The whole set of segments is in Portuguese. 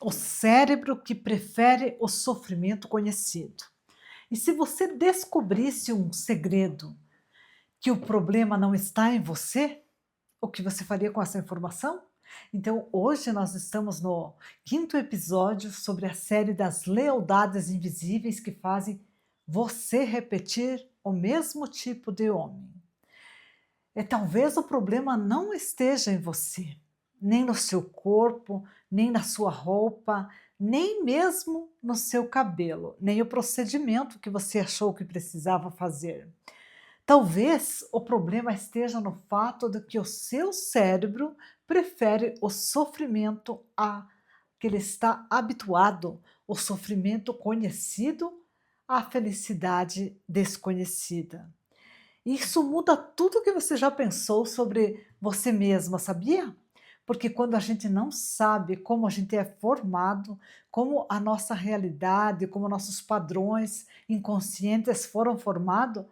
o cérebro que prefere o sofrimento conhecido. E se você descobrisse um segredo, que o problema não está em você, o que você faria com essa informação? Então, hoje nós estamos no quinto episódio sobre a série das lealdades invisíveis que fazem você repetir o mesmo tipo de homem. Talvez o problema não esteja em você, nem no seu corpo, nem na sua roupa, nem mesmo no seu cabelo, nem o procedimento que você achou que precisava fazer. Talvez o problema esteja no fato de que o seu cérebro prefere o sofrimento a que ele está habituado, o sofrimento conhecido à felicidade desconhecida. Isso muda tudo que você já pensou sobre você mesma, sabia? Porque quando a gente não sabe como a gente é formado, como a nossa realidade, como nossos padrões inconscientes foram formados,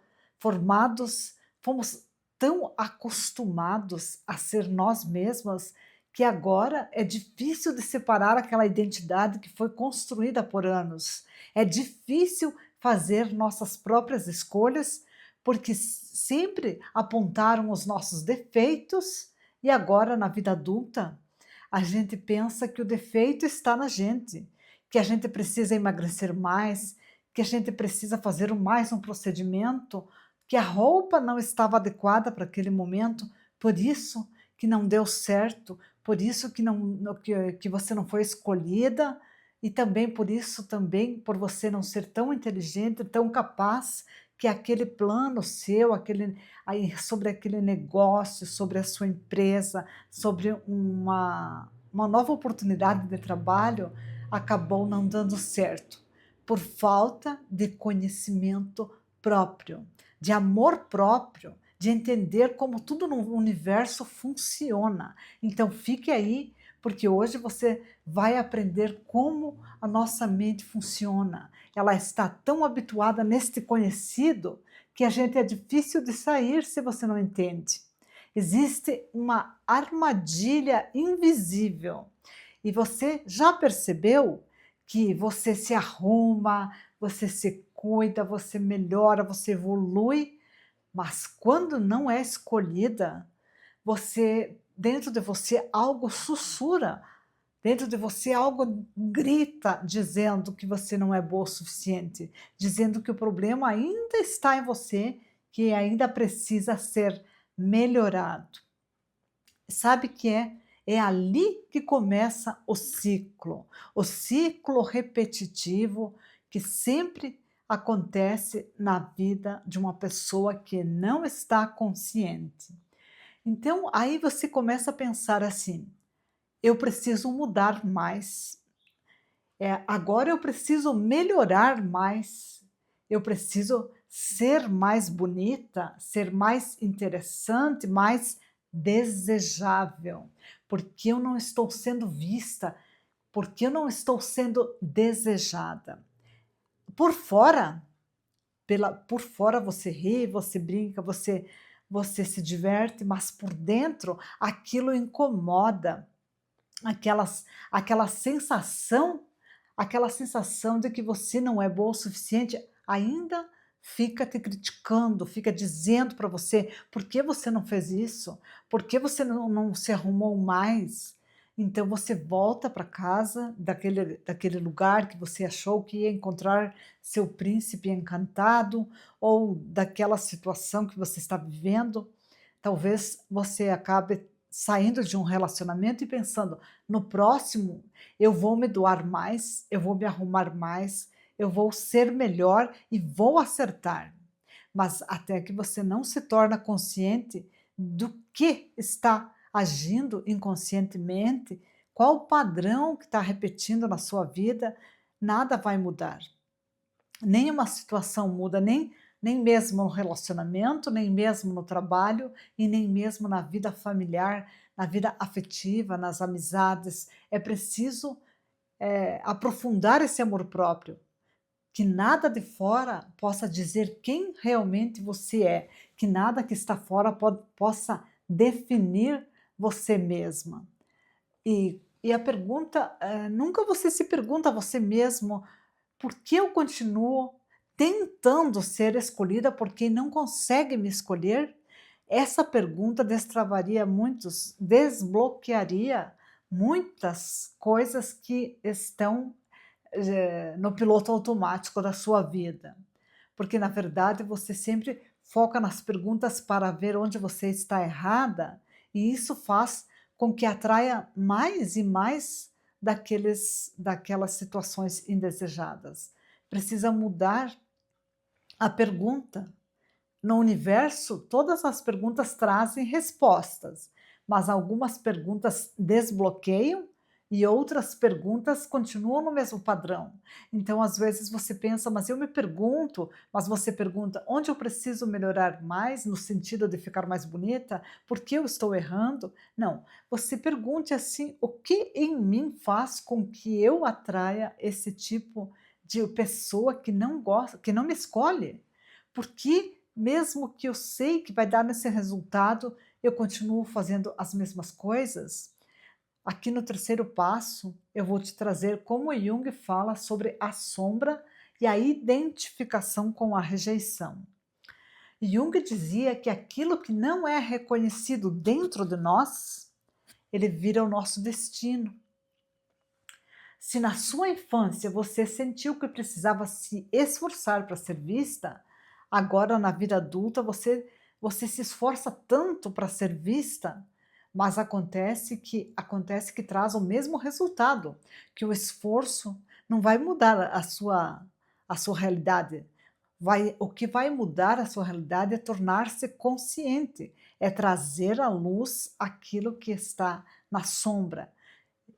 fomos tão acostumados a ser nós mesmas que agora é difícil de separar aquela identidade que foi construída por anos. É difícil fazer nossas próprias escolhas porque sempre apontaram os nossos defeitos e agora na vida adulta a gente pensa que o defeito está na gente, que a gente precisa emagrecer mais, que a gente precisa fazer mais um procedimento, que a roupa não estava adequada para aquele momento, por isso que não deu certo, por isso que, que você não foi escolhida e também por isso também por você não ser tão inteligente, tão capaz que aquele plano seu, sobre aquele negócio, sobre a sua empresa, sobre uma nova oportunidade de trabalho, acabou não dando certo, por falta de conhecimento próprio, de amor próprio, de entender como tudo no universo funciona. Então fique aí, porque hoje você vai aprender como a nossa mente funciona. Ela está tão habituada neste conhecido que a gente é difícil de sair se você não entende. Existe uma armadilha invisível. E você já percebeu que você se arruma, você se cuida, você melhora, você evolui, mas quando não é escolhida, dentro de você algo sussurra, dentro de você algo grita dizendo que você não é boa o suficiente, dizendo que o problema ainda está em você, que ainda precisa ser melhorado. Sabe que é ali que começa o ciclo repetitivo que sempre acontece na vida de uma pessoa que não está consciente. Então, aí você começa a pensar assim: eu preciso mudar mais, agora eu preciso melhorar mais, eu preciso ser mais bonita, ser mais interessante, mais desejável, porque eu não estou sendo vista, porque eu não estou sendo desejada. Por fora, por fora você ri, você brinca, você se diverte, mas por dentro aquilo incomoda, aquela sensação, aquela sensação de que você não é boa o suficiente, ainda fica te criticando, fica dizendo para você: por que você não fez isso? Por que você não se arrumou mais? Então você volta para casa daquele lugar que você achou que ia encontrar seu príncipe encantado, ou daquela situação que você está vivendo. Talvez você acabe saindo de um relacionamento e pensando: no próximo eu vou me doar mais, eu vou me arrumar mais, eu vou ser melhor e vou acertar. Mas até que você não se torna consciente do que está agindo inconscientemente, qual o padrão que está repetindo na sua vida, nada vai mudar. Nenhuma situação muda, nem mesmo no relacionamento, nem mesmo no trabalho e nem mesmo na vida familiar, na vida afetiva, nas amizades. É preciso aprofundar esse amor próprio, que nada de fora possa dizer quem realmente você é, que nada que está fora possa definir você mesma. E E a pergunta, nunca você se pergunta a você mesmo: "Por que eu continuo tentando ser escolhida por quem não consegue me escolher?" Essa pergunta desbloquearia muitas coisas que estão, no piloto automático da sua vida. Porque, na verdade, você sempre foca nas perguntas para ver onde você está errada, e isso faz com que atraia mais e mais daquelas situações indesejadas. Precisa mudar a pergunta. No universo, todas as perguntas trazem respostas, mas algumas perguntas desbloqueiam e outras perguntas continuam no mesmo padrão. Então, às vezes você pensa, mas eu me pergunto, mas você pergunta onde eu preciso melhorar mais no sentido de ficar mais bonita? Por que eu estou errando? Não, você pergunte assim: o que em mim faz com que eu atraia esse tipo de pessoa que não gosta, que não me escolhe? Por que mesmo que eu sei que vai dar nesse resultado, eu continuo fazendo as mesmas coisas? Aqui no terceiro passo, eu vou te trazer como Jung fala sobre a sombra e a identificação com a rejeição. Jung dizia que aquilo que não é reconhecido dentro de nós, ele vira o nosso destino. Se na sua infância você sentiu que precisava se esforçar para ser vista, agora na vida adulta você se esforça tanto para ser vista, mas acontece que traz o mesmo resultado, que o esforço não vai mudar a sua realidade. O que vai mudar a sua realidade é tornar-se consciente, é trazer à luz aquilo que está na sombra.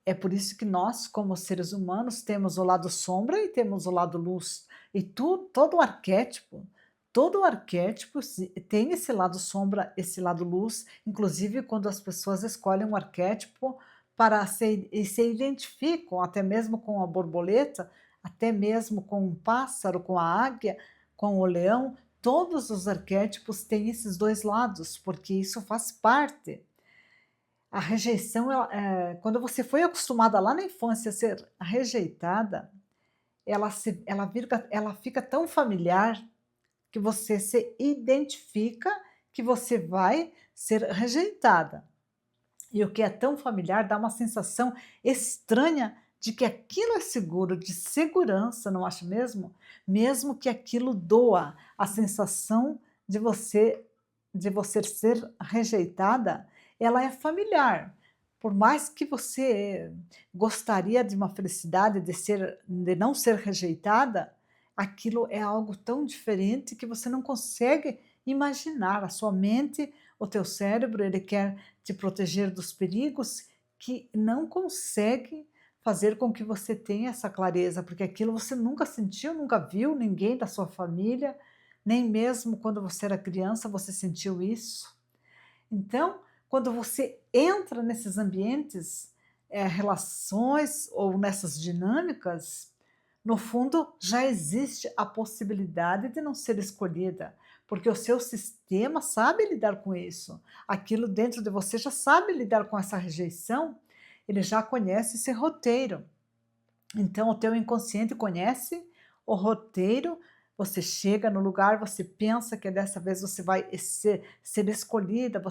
É por isso que nós, como seres humanos, temos o lado sombra e temos o lado luz. E todo arquétipo tem esse lado sombra, esse lado luz. Inclusive, quando as pessoas escolhem um arquétipo e se identificam, até mesmo com a borboleta, até mesmo com um pássaro, com a águia, com o leão, todos os arquétipos têm esses dois lados, porque isso faz parte. A rejeição, quando você foi acostumada lá na infância a ser rejeitada, ela fica tão familiar que você se identifica que você vai ser rejeitada. E o que é tão familiar dá uma sensação estranha de que aquilo é seguro, de segurança, não acha mesmo? Mesmo que aquilo doa, a sensação de você ser rejeitada, ela é familiar. Por mais que você gostaria de uma felicidade de não ser rejeitada, aquilo é algo tão diferente que você não consegue imaginar. A sua mente, o teu cérebro, ele quer te proteger dos perigos, que não consegue fazer com que você tenha essa clareza, porque aquilo você nunca sentiu, nunca viu ninguém da sua família, nem mesmo quando você era criança você sentiu isso. Então, quando você entra nesses ambientes, relações ou nessas dinâmicas, no fundo já existe a possibilidade de não ser escolhida, porque o seu sistema sabe lidar com isso. Aquilo dentro de você já sabe lidar com essa rejeição, ele já conhece esse roteiro. Então, o teu inconsciente conhece o roteiro. Você chega no lugar, você pensa que dessa vez você vai ser escolhida,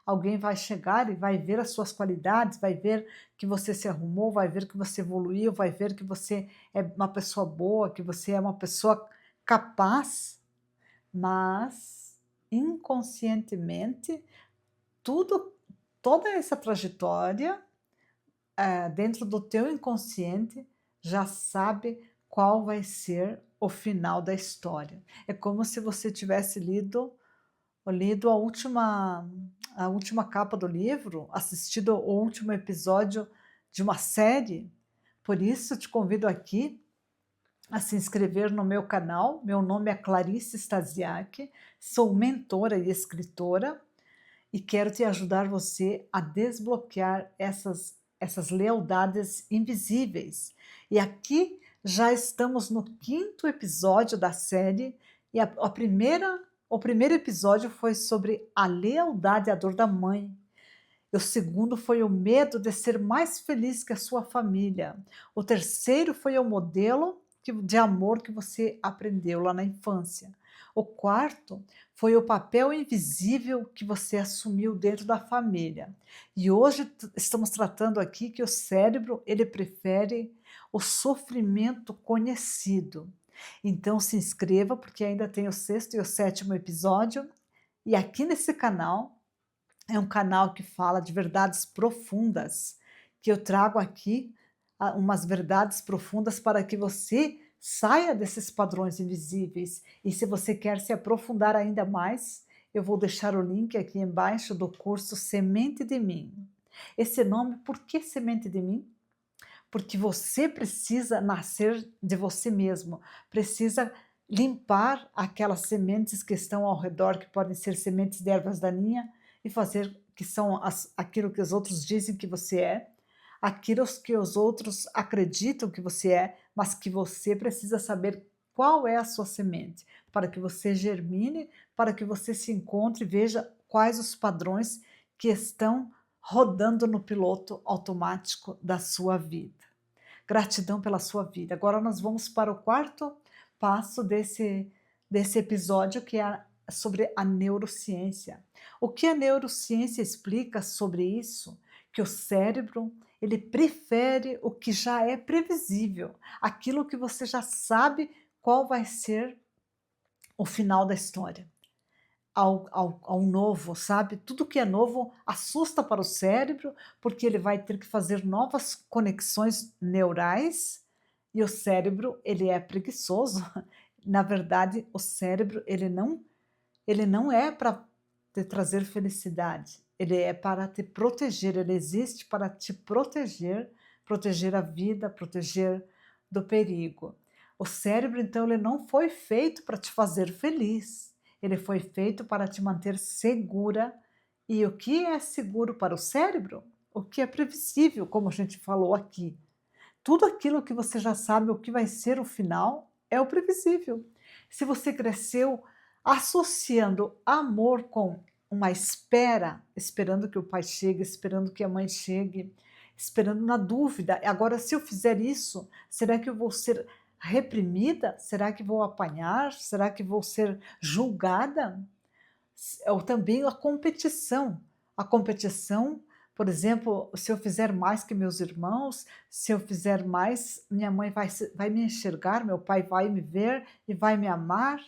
alguém vai chegar e vai ver as suas qualidades, vai ver que você se arrumou, vai ver que você evoluiu, vai ver que você é uma pessoa boa, que você é uma pessoa capaz, mas inconscientemente tudo, toda essa trajetória, dentro do teu inconsciente, já sabe qual vai ser o final da história. É como se você tivesse lido a última capa do livro, assistido o último episódio de uma série. Por isso, te convido aqui a se inscrever no meu canal. Meu nome é Clarice Stasiak, sou mentora e escritora e quero te ajudar você a desbloquear essas lealdades invisíveis. E aqui já estamos no 5º episódio da série e o primeiro episódio foi sobre a lealdade à dor da mãe. O segundo foi o medo de ser mais feliz que a sua família. O terceiro foi o modelo de amor que você aprendeu lá na infância. O quarto foi o papel invisível que você assumiu dentro da família. E hoje estamos tratando aqui que o cérebro, ele prefere o sofrimento conhecido. Então se inscreva, porque ainda tem o sexto e o sétimo episódio. E aqui nesse canal é um canal que fala de verdades profundas, que eu trago aqui umas verdades profundas para que você saia desses padrões invisíveis. E se você quer se aprofundar ainda mais, eu vou deixar o link aqui embaixo do curso Semente de Mim. Esse nome, por que Semente de Mim? Porque você precisa nascer de você mesmo, precisa limpar aquelas sementes que estão ao redor, que podem ser sementes de ervas daninhas, e fazer que são aquilo que os outros dizem que você é, aquilo que os outros acreditam que você é, mas que você precisa saber qual é a sua semente, para que você germine, para que você se encontre e veja quais os padrões que estão rodando no piloto automático da sua vida. Gratidão pela sua vida. Agora nós vamos para o quarto passo desse episódio, que é sobre a neurociência. O que a neurociência explica sobre isso? Que o cérebro, ele prefere o que já é previsível, aquilo que você já sabe qual vai ser o final da história. Ao novo, sabe? Tudo que é novo assusta para o cérebro, porque ele vai ter que fazer novas conexões neurais, e o cérebro, ele é preguiçoso. Na verdade, o cérebro, ele não é para te trazer felicidade, ele é para te proteger, ele existe para te proteger, proteger a vida, proteger do perigo. O cérebro, então, ele não foi feito para te fazer feliz, ele foi feito para te manter segura. E o que é seguro para o cérebro? O que é previsível, como a gente falou aqui. Tudo aquilo que você já sabe o que vai ser o final é o previsível. Se você cresceu associando amor com uma espera, esperando que o pai chegue, esperando que a mãe chegue, esperando na dúvida, agora se eu fizer isso, será que eu vou ser reprimida? Será que vou apanhar? Será que vou ser julgada? Ou também a competição. A competição, por exemplo, se eu fizer mais que meus irmãos, se eu fizer mais, minha mãe vai me enxergar, meu pai vai me ver e vai me amar.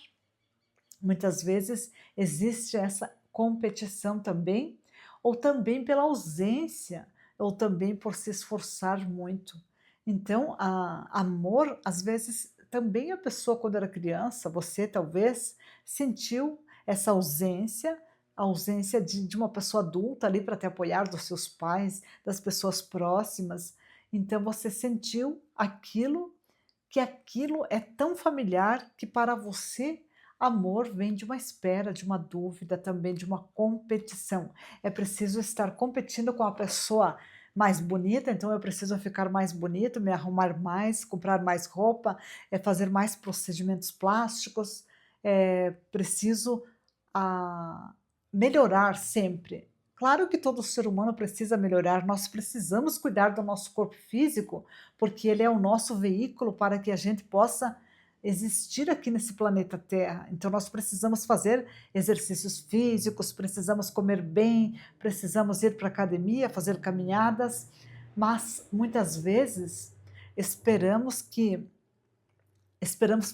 Muitas vezes existe essa competição também, ou também pela ausência, ou também por se esforçar muito. Então, amor, às vezes, também a pessoa, quando era criança, você talvez sentiu essa ausência, a ausência de uma pessoa adulta ali para te apoiar, dos seus pais, das pessoas próximas. Então, você sentiu aquilo, que aquilo é tão familiar que para você amor vem de uma espera, de uma dúvida, também de uma competição. É preciso estar competindo com a pessoa mais bonita, então eu preciso ficar mais bonito, me arrumar mais, comprar mais roupa, fazer mais procedimentos plásticos, preciso ah, melhorar sempre. Claro que todo ser humano precisa melhorar, nós precisamos cuidar do nosso corpo físico, porque ele é o nosso veículo para que a gente possa existir aqui nesse planeta Terra. Então nós precisamos fazer exercícios físicos, precisamos comer bem, precisamos ir para a academia, fazer caminhadas, mas muitas vezes esperamos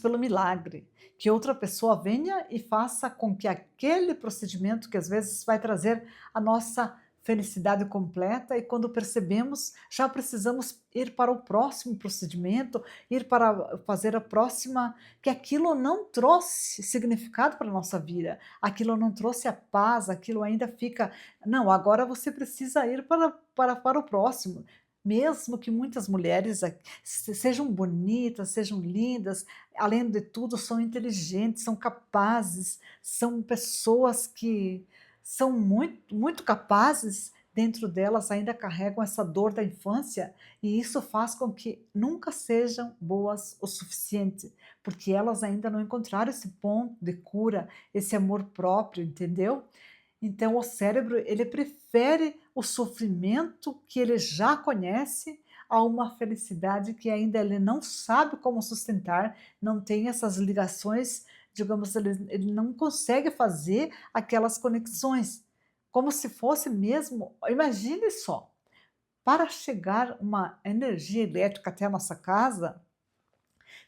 pelo milagre, que outra pessoa venha e faça com que aquele procedimento, que às vezes vai trazer a nossa felicidade completa, e quando percebemos, já precisamos ir para o próximo procedimento, ir para fazer a próxima, que aquilo não trouxe significado para a nossa vida, aquilo não trouxe a paz, aquilo ainda fica, não, agora você precisa ir para o próximo. Mesmo que muitas mulheres sejam bonitas, sejam lindas, além de tudo são inteligentes, são capazes, são pessoas que são muito, muito capazes, dentro delas ainda carregam essa dor da infância, e isso faz com que nunca sejam boas o suficiente, porque elas ainda não encontraram esse ponto de cura, esse amor próprio, entendeu? Então o cérebro, ele prefere o sofrimento que ele já conhece a uma felicidade que ainda ele não sabe como sustentar, não tem essas ligações, digamos, ele não consegue fazer aquelas conexões, como se fosse mesmo, imagine só, para chegar uma energia elétrica até a nossa casa,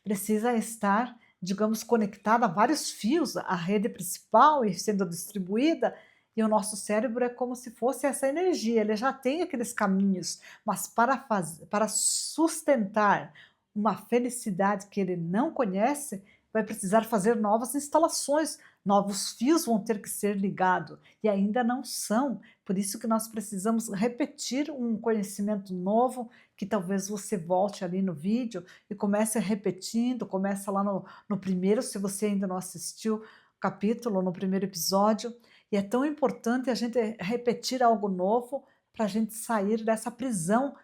precisa estar, digamos, conectada a vários fios, a rede principal e sendo distribuída, e o nosso cérebro é como se fosse essa energia, ele já tem aqueles caminhos, mas para sustentar uma felicidade que ele não conhece, vai precisar fazer novas instalações, novos fios vão ter que ser ligados, e ainda não são, por isso que nós precisamos repetir um conhecimento novo, que talvez você volte ali no vídeo e comece repetindo, começa lá no primeiro, se você ainda não assistiu o capítulo, no primeiro episódio, e é tão importante a gente repetir algo novo para a gente sair dessa prisão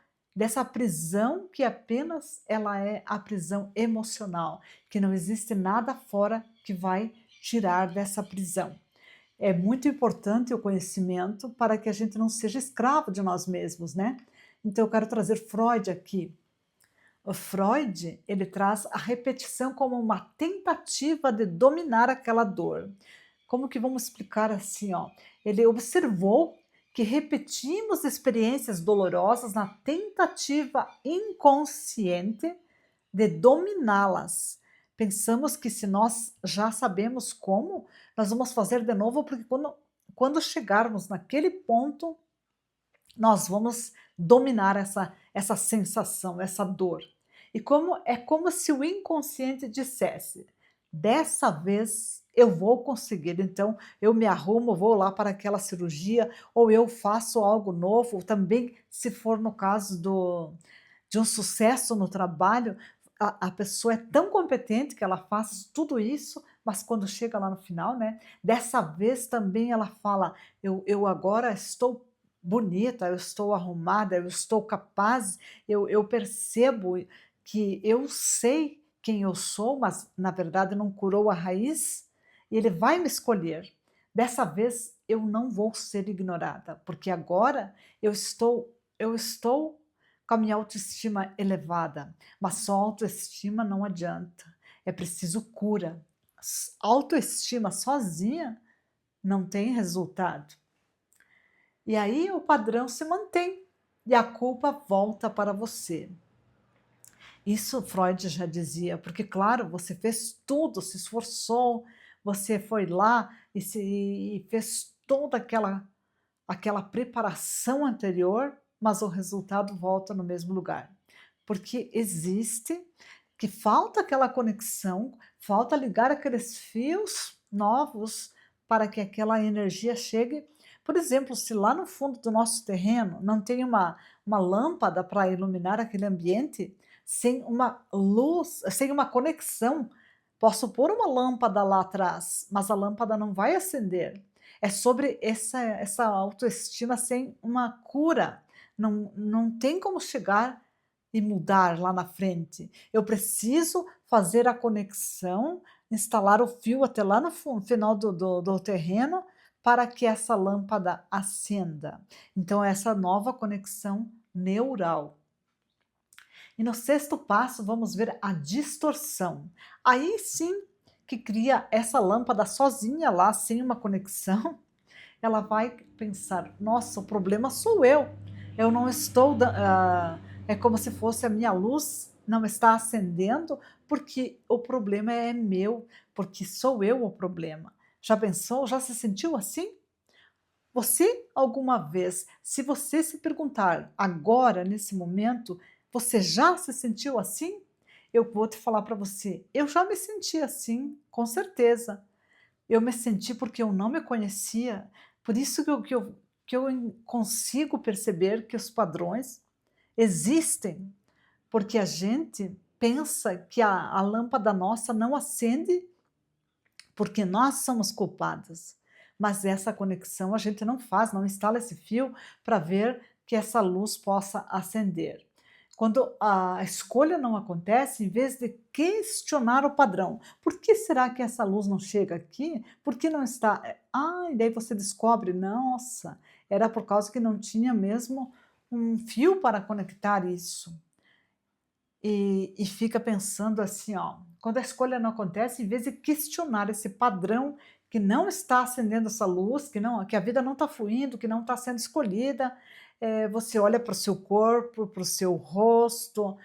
que apenas ela é a prisão emocional, que não existe nada fora que vai tirar dessa prisão. É muito importante o conhecimento para que a gente não seja escravo de nós mesmos, né? Então eu quero trazer Freud aqui. O Freud, ele traz a repetição como uma tentativa de dominar aquela dor. Como que vamos explicar assim, ó? Ele observou que repetimos experiências dolorosas na tentativa inconsciente de dominá-las. Pensamos que se nós já sabemos como, nós vamos fazer de novo, porque quando chegarmos naquele ponto, nós vamos dominar essa sensação, essa dor. E é como se o inconsciente dissesse: dessa vez eu vou conseguir, então eu me arrumo, vou lá para aquela cirurgia, ou eu faço algo novo, também se for no caso de um sucesso no trabalho, a pessoa é tão competente que ela faz tudo isso, mas quando chega lá no final, né? Dessa vez também ela fala: eu agora estou bonita, eu estou arrumada, eu estou capaz, eu percebo que eu sei quem eu sou, mas na verdade não curou a raiz, e ele vai me escolher. Dessa vez eu não vou ser ignorada, porque agora eu estou com a minha autoestima elevada, mas só autoestima não adianta, é preciso cura. Autoestima sozinha não tem resultado. E aí o padrão se mantém e a culpa volta para você. Isso Freud já dizia, porque claro, você fez tudo, se esforçou, você foi lá e fez toda aquela preparação anterior, mas o resultado volta no mesmo lugar. Porque existe que falta aquela conexão, falta ligar aqueles fios novos para que aquela energia chegue. Por exemplo, se lá no fundo do nosso terreno não tem uma lâmpada para iluminar aquele ambiente, sem uma luz, sem uma conexão, posso pôr uma lâmpada lá atrás, mas a lâmpada não vai acender. É sobre essa autoestima sem uma cura. Não tem como chegar e mudar lá na frente. Eu preciso fazer a conexão, instalar o fio até lá no final do terreno para que essa lâmpada acenda. Então, essa nova conexão neural. E no sexto passo, vamos ver a distorção. Aí sim que cria essa lâmpada sozinha lá, sem uma conexão, ela vai pensar: nossa, o problema sou eu. Eu não estou. É como se fosse a minha luz não está acendendo, porque o problema é meu, porque sou eu o problema. Já pensou? Já se sentiu assim? Você, alguma vez, se você se perguntar agora, nesse momento, você já se sentiu assim? Eu vou te falar para você, eu já me senti assim, com certeza. Eu me senti porque eu não me conhecia, por isso que eu consigo perceber que os padrões existem, porque a gente pensa que a lâmpada nossa não acende porque nós somos culpadas. Mas essa conexão a gente não faz, não instala esse fio para ver que essa luz possa acender. Quando a escolha não acontece, em vez de questionar o padrão, por que será que essa luz não chega aqui? Por que não está? E daí você descobre, nossa, era por causa que não tinha mesmo um fio para conectar isso. E fica pensando assim, ó, quando a escolha não acontece, em vez de questionar esse padrão que não está acendendo essa luz, que a vida não está fluindo, que não está sendo escolhida, você olha para o seu corpo, para o seu rosto,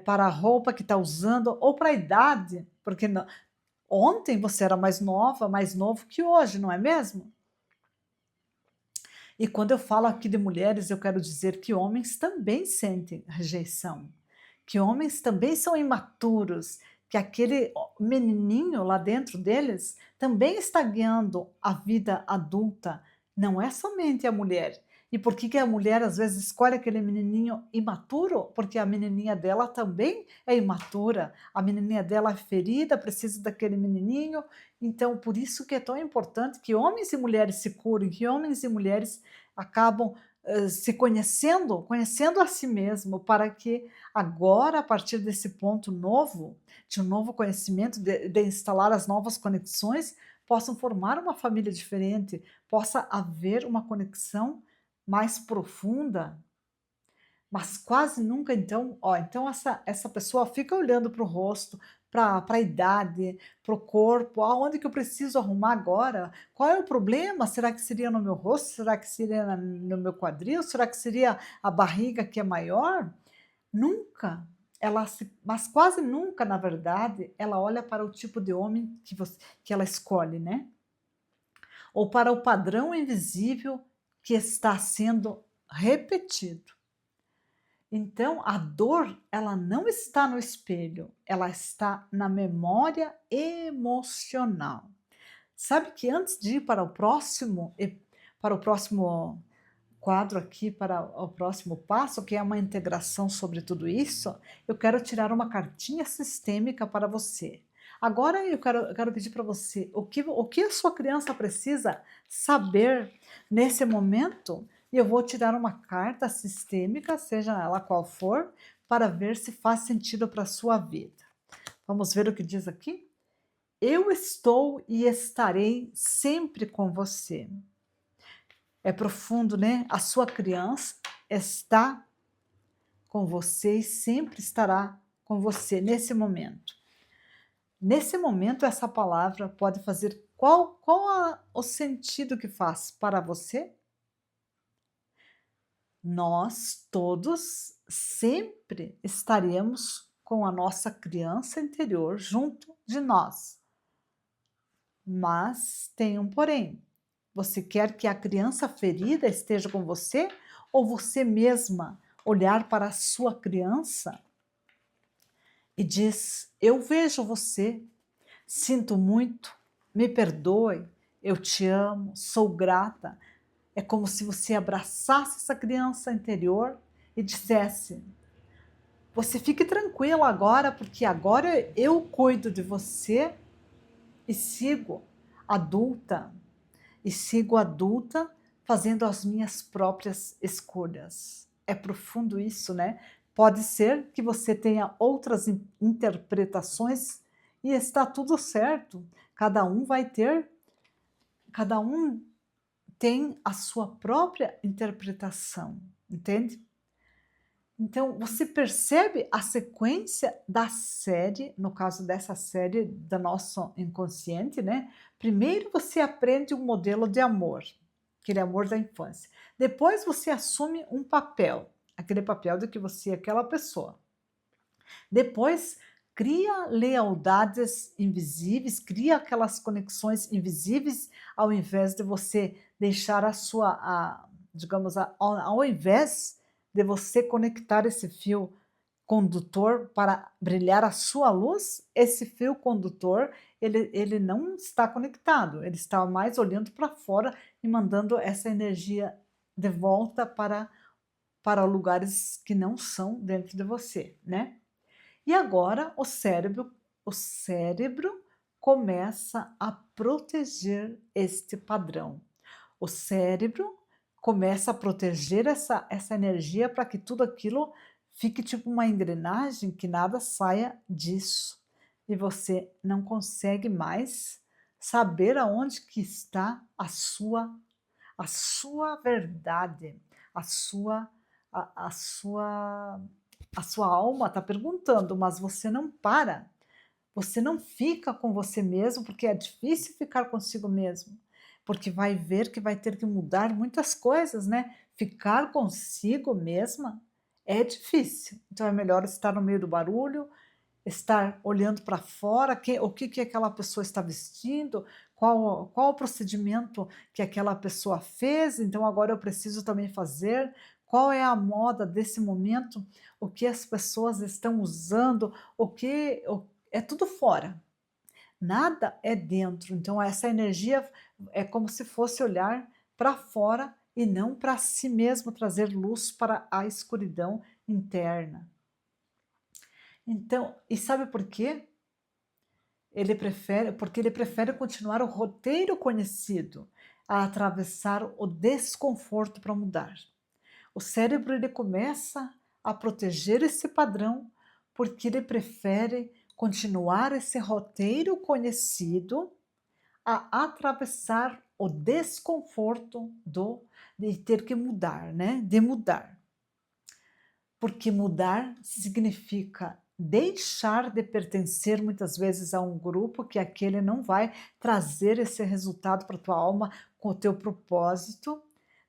para a roupa que está usando, ou para a idade, porque ontem você era mais nova, mais novo que hoje, não é mesmo? E quando eu falo aqui de mulheres, eu quero dizer que homens também sentem rejeição, que homens também são imaturos, que aquele menininho lá dentro deles também está guiando a vida adulta, não é somente a mulher. E por que que a mulher às vezes escolhe aquele menininho imaturo? Porque a menininha dela também é imatura, a menininha dela é ferida, precisa daquele menininho. Então, por isso que é tão importante que homens e mulheres se curem, que homens e mulheres acabam se conhecendo, conhecendo a si mesmo, para que agora, a partir desse ponto novo, de um novo conhecimento, de instalar as novas conexões, possam formar uma família diferente, possa haver uma conexão mais profunda, mas quase nunca então, então essa pessoa fica olhando para o rosto, para a idade, para o corpo, aonde que eu preciso arrumar agora? Qual é o problema? Será que seria no meu rosto? Será que seria no meu quadril? Será que seria a barriga que é maior? Nunca. Mas quase nunca, na verdade, ela olha para o tipo de homem que ela escolhe, né? Ou para o padrão invisível que está sendo repetido. Então, a dor, ela não está no espelho, ela está na memória emocional. Sabe que antes de ir para o próximo quadro aqui, para o próximo passo, que é uma integração sobre tudo isso, eu quero tirar uma cartinha sistêmica para você. Agora eu quero pedir para você o que a sua criança precisa saber nesse momento, e eu vou tirar uma carta sistêmica, seja ela qual for, para ver se faz sentido para a sua vida. Vamos ver o que diz aqui? Eu estou e estarei sempre com você. É profundo, né? A sua criança está com você e sempre estará com você nesse momento. Nesse momento, essa palavra pode fazer qual o sentido que faz para você? Nós todos sempre estaremos com a nossa criança interior junto de nós. Mas tem um porém. Você quer que a criança ferida esteja com você ou você mesma olhar para a sua criança e diz: eu vejo você, sinto muito, me perdoe, eu te amo, sou grata. É como se você abraçasse essa criança interior e dissesse: você fique tranquila agora, porque agora eu cuido de você e adulta, sigo adulta fazendo as minhas próprias escolhas. É profundo isso, né? Pode ser que você tenha outras interpretações e está tudo certo. Cada um tem a sua própria interpretação, entende? Então, você percebe a sequência da série, no caso dessa série da nosso inconsciente, né? Primeiro você aprende um modelo de amor, aquele amor da infância. Depois você assume um papel, aquele papel de que você é aquela pessoa. Depois cria lealdades invisíveis, cria aquelas conexões invisíveis, ao invés de você deixar ao invés de você conectar esse fio condutor para brilhar a sua luz, esse fio condutor, ele não está conectado, ele está mais olhando para fora e mandando essa energia de volta para lugares que não são dentro de você, né? E agora o cérebro começa a proteger este padrão. O cérebro começa a proteger essa energia para que tudo aquilo fique tipo uma engrenagem que nada saia disso. E você não consegue mais saber aonde que está a sua verdade, a sua a sua a sua alma está perguntando, mas você não para, você não fica com você mesmo, porque é difícil ficar consigo mesmo, porque vai ver que vai ter que mudar muitas coisas, né. Ficar consigo mesma é difícil, então é melhor estar no meio do barulho, estar olhando para fora, o que que aquela pessoa está vestindo, qual o procedimento que aquela pessoa fez, então agora eu preciso também fazer, qual é a moda desse momento, o que as pessoas estão usando, é tudo fora, nada é dentro. Então essa energia é como se fosse olhar para fora e não para si mesmo, trazer luz para a escuridão interna. Então, e sabe por quê? Porque ele prefere continuar o roteiro conhecido a atravessar o desconforto para mudar. O cérebro ele começa a proteger esse padrão porque ele prefere continuar esse roteiro conhecido a atravessar o desconforto de ter que mudar, né? De mudar. Porque mudar significa deixar de pertencer muitas vezes a um grupo que aquele não vai trazer esse resultado para a tua alma com o teu propósito,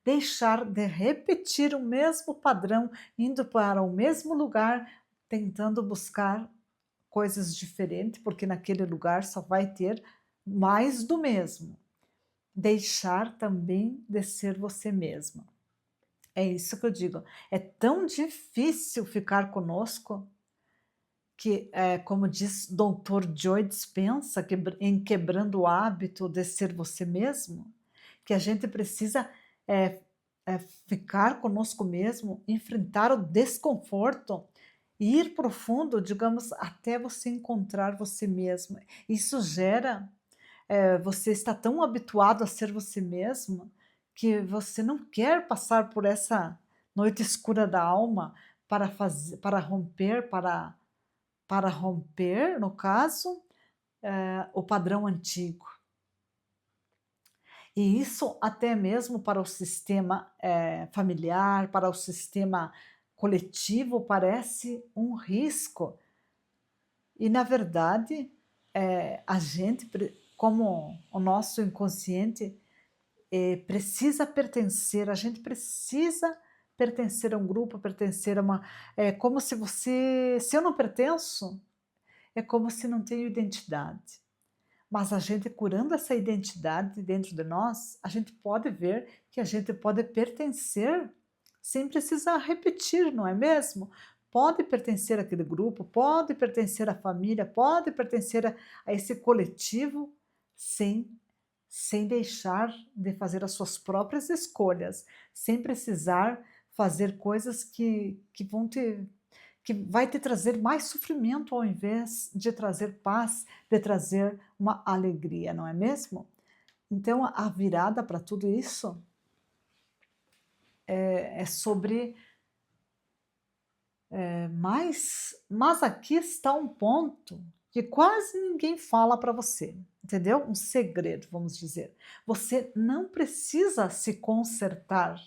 deixar de repetir o mesmo padrão, indo para o mesmo lugar, tentando buscar coisas diferentes, porque naquele lugar só vai ter mais do mesmo. Deixar também de ser você mesma. É isso que eu digo. É tão difícil ficar conosco que, como diz Dr. Joe Dispenza, em Quebrando o Hábito de Ser Você Mesmo, que a gente precisa é, ficar conosco mesmo, enfrentar o desconforto e ir profundo, digamos, até você encontrar você mesmo. Isso gera você está tão habituado a ser você mesmo, que você não quer passar por essa noite escura da alma para romper, no caso, o padrão antigo. E isso até mesmo para o sistema, familiar, para o sistema coletivo, parece um risco. E na verdade, a gente como o nosso inconsciente precisa pertencer, a gente precisa pertencer a um grupo, pertencer a uma é como se eu não pertenço, é como se não tenho identidade. Mas a gente curando essa identidade dentro de nós, a gente pode ver que a gente pode pertencer sem precisar repetir, não é mesmo? Pode pertencer àquele grupo, pode pertencer à família, pode pertencer a esse coletivo sem deixar de fazer as suas próprias escolhas, sem precisar fazer coisas que vai te trazer mais sofrimento ao invés de trazer paz, de trazer uma alegria, não é mesmo? Então a virada para tudo isso é sobre, mas aqui está um ponto que quase ninguém fala para você, entendeu? Um segredo, vamos dizer. Você não precisa se consertar.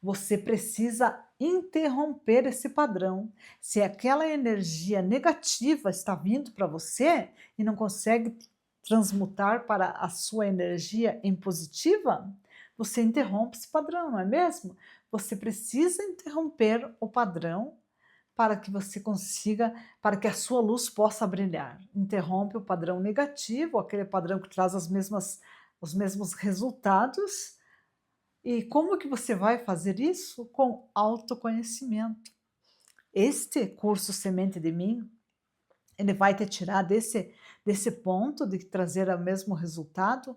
Você precisa interromper esse padrão. Se aquela energia negativa está vindo para você e não consegue transmutar para a sua energia em positiva, você interrompe esse padrão, não é mesmo? Você precisa interromper o padrão para que você consiga, para que a sua luz possa brilhar. Interrompe o padrão negativo, aquele padrão que traz os mesmos resultados. E como que você vai fazer isso? Com autoconhecimento. Este curso Semente de Mim, ele vai te tirar desse ponto de trazer o mesmo resultado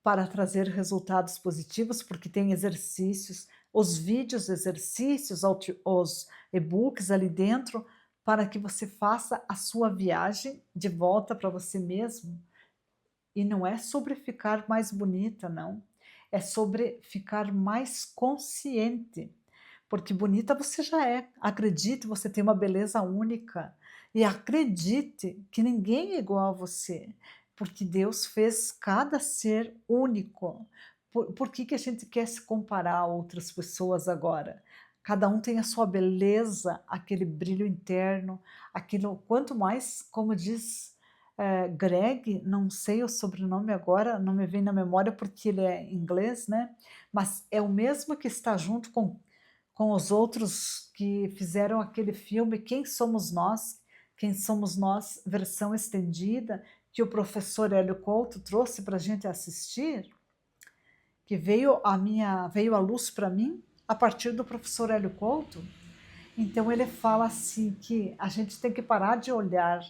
para trazer resultados positivos, porque tem exercícios, os vídeos, exercícios, os e-books ali dentro, para que você faça a sua viagem de volta para você mesmo. E não é sobre ficar mais bonita, não. É sobre ficar mais consciente, porque bonita você já é. Acredite, você tem uma beleza única. E acredite que ninguém é igual a você, porque Deus fez cada ser único. Por que que a gente quer se comparar a outras pessoas agora? Cada um tem a sua beleza, aquele brilho interno, aquilo quanto mais, como diz, Greg, não sei o sobrenome agora, não me vem na memória porque ele é inglês, né, mas é o mesmo que está junto com os outros que fizeram aquele filme Quem Somos Nós? Quem Somos Nós, versão estendida, que o professor Hélio Couto trouxe para a gente assistir, que veio a luz para mim a partir do professor Hélio Couto. Então ele fala assim que a gente tem que parar de olhar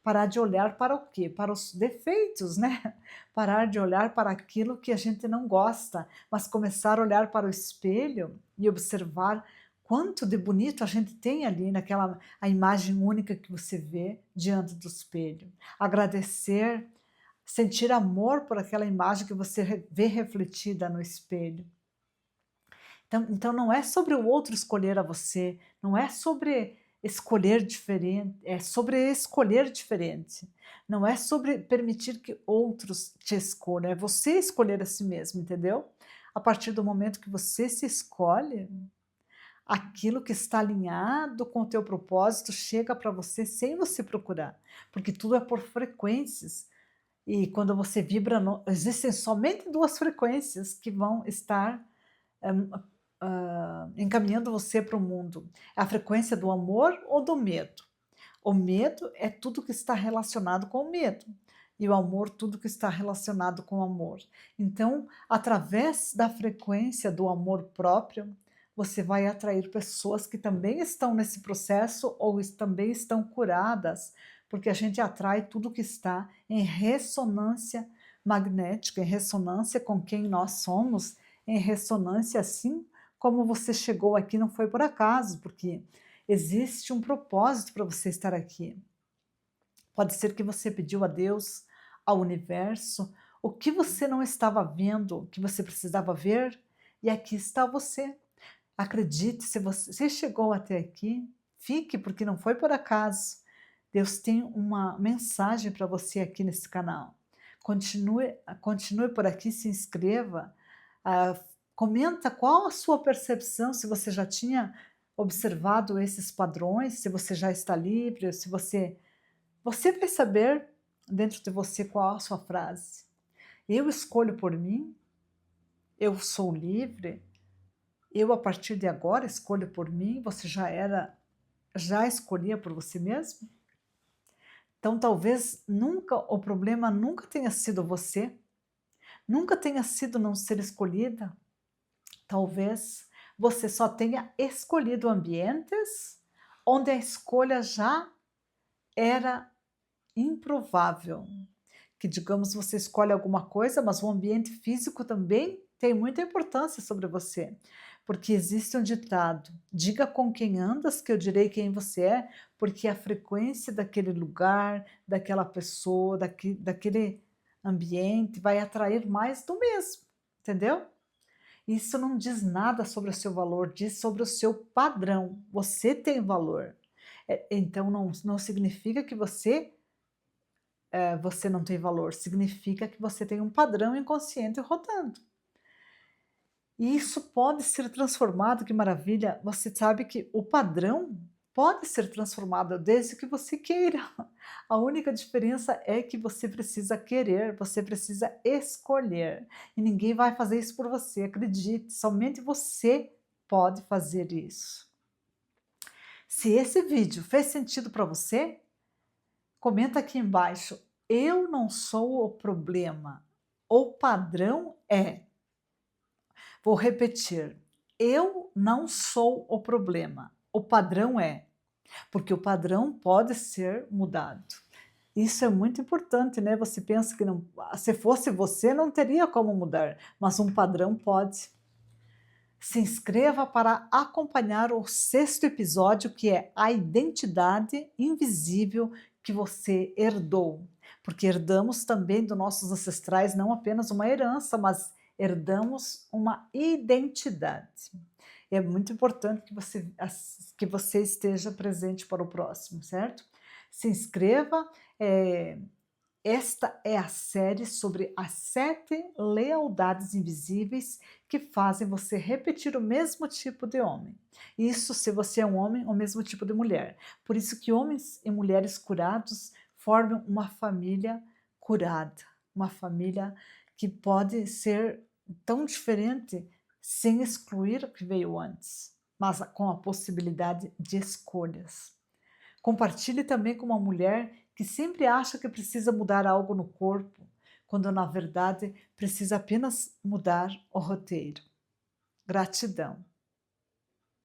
para o quê? Para os defeitos, né? Parar de olhar para aquilo que a gente não gosta, mas começar a olhar para o espelho e observar quanto de bonito a gente tem ali naquela a imagem única que você vê diante do espelho. Agradecer, sentir amor por aquela imagem que você vê refletida no espelho. Então não é sobre o outro escolher a você, não é sobre escolher diferente, é sobre escolher diferente. Não é sobre permitir que outros te escolham, é você escolher a si mesmo, entendeu? A partir do momento que você se escolhe, aquilo que está alinhado com o teu propósito chega para você sem você procurar, porque tudo é por frequências. E quando você vibra, existem somente duas frequências que vão estar eh, encaminhando você para o mundo. É a frequência do amor ou do medo. O medo é tudo que está relacionado com o medo. E o amor, tudo que está relacionado com o amor. Então, através da frequência do amor próprio, você vai atrair pessoas que também estão nesse processo ou também estão curadas, porque a gente atrai tudo que está em ressonância magnética, em ressonância com quem nós somos, em ressonância assim como você chegou aqui não foi por acaso, porque existe um propósito para você estar aqui. Pode ser que você pediu a Deus, ao universo, o que você não estava vendo, que você precisava ver, e aqui está você. Acredite, se você chegou até aqui, fique, porque não foi por acaso. Deus tem uma mensagem para você aqui nesse canal. Continue por aqui, se inscreva, comenta qual a sua percepção, se você já tinha observado esses padrões, se você já está livre, se você vai saber dentro de você qual a sua frase. Eu escolho por mim, eu sou livre, eu a partir de agora escolho por mim, você já escolhia por você mesmo? Então talvez o problema nunca tenha sido você, nunca tenha sido não ser escolhida. Talvez você só tenha escolhido ambientes onde a escolha já era improvável. Que, digamos, você escolhe alguma coisa, mas o ambiente físico também tem muita importância sobre você. Porque existe um ditado: diga com quem andas, que eu direi quem você é, porque a frequência daquele lugar, daquela pessoa, daquele ambiente vai atrair mais do mesmo, entendeu? Isso não diz nada sobre o seu valor, diz sobre o seu padrão. Você tem valor. Então não significa que você não tem valor, significa que você tem um padrão inconsciente rodando. E isso pode ser transformado, que maravilha! Você sabe que o padrão pode ser transformado desde que você queira. A única diferença é que você precisa querer, você precisa escolher. E ninguém vai fazer isso por você, acredite, somente você pode fazer isso. Se esse vídeo fez sentido para você, comenta aqui embaixo: eu não sou o problema, o padrão é. Vou repetir: eu não sou o problema, o padrão é. Porque o padrão pode ser mudado. Isso é muito importante, né? Você pensa que não, se fosse você, não teria como mudar, mas um padrão pode. Se inscreva para acompanhar o 6º episódio, que é a identidade invisível que você herdou. Porque herdamos também dos nossos ancestrais não apenas uma herança, mas herdamos uma identidade. É muito importante que você esteja presente para o próximo, certo? Se inscreva, esta é a série sobre as 7 lealdades invisíveis que fazem você repetir o mesmo tipo de homem. Isso se você é um homem, o mesmo tipo de mulher. Por isso que homens e mulheres curados formam uma família curada, uma família que pode ser tão diferente sem excluir o que veio antes, mas com a possibilidade de escolhas. Compartilhe também com uma mulher que sempre acha que precisa mudar algo no corpo, quando na verdade precisa apenas mudar o roteiro. Gratidão.